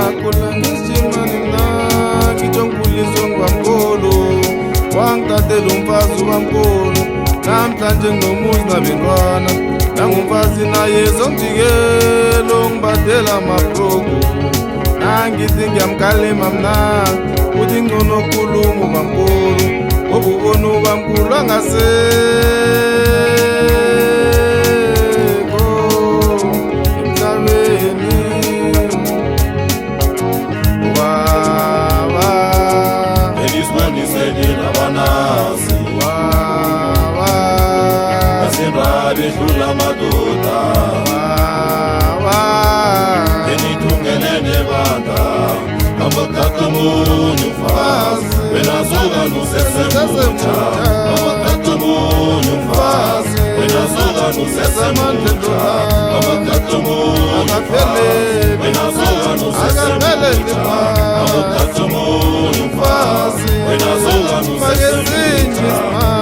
ngakhula ngisijimani mna ngijongulizwe ngubamkhulu wangitatela umfazi ubamkhulu namhlanje nginomuzi nabentwana nangumfazi naye zomjikelo ngibadela amabrogu nangithi ngiyamkalima mna uthi ngcono khuluma ubamkhulu ngoba ubona ubamkhulu angasekho emhlabeni baba eliswaniseni nabanazi baba asinrabe dlula madoda baba enithungelene banda abakatamunyu mfazi wenazuka nusesemucha abakatamunyu mfazi wenazuka nusesemucha abakatamunyu mfazi wenazuka nusesemucha abakatamunyu mfazi wenazuka nusesemucha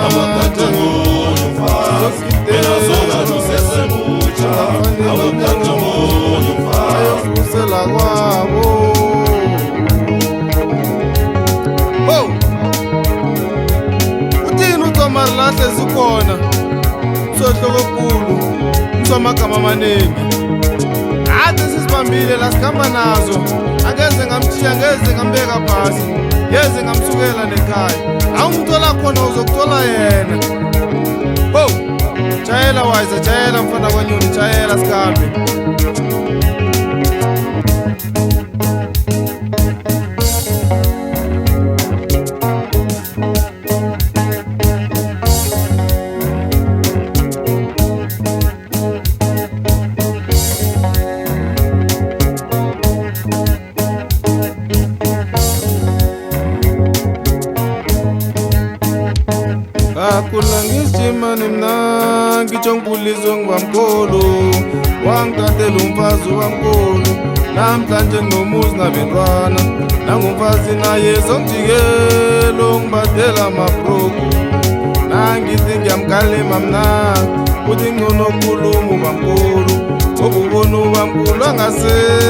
abakatamunyu mfazi wenazuka nusesemucha abakatamunyu mfazi ayofusela kwabo lahle zikhona sohlokokulu msomagama amaningi athi sisibambile la sikhamba nazo angeze ngamthiya ngeze ngambeka phasi ngeze ngamsukela nekhaya awungithola khona uzokuthola yena jayela wayza jayela mfana kwanyoni jayela sikhambe ngakhula ngisijimani mna ngijongulizwe ngubamkhulu wangitatela umfazi ubamkhulu namhlanje nginomuzi nabentwana nangumfazi naye zomjikelo ngibadela amabrogu nangithi ngiyamkalima mna uthi ngcono khuluma ubamkhulu ngoba ubona ubamkhulu angasekho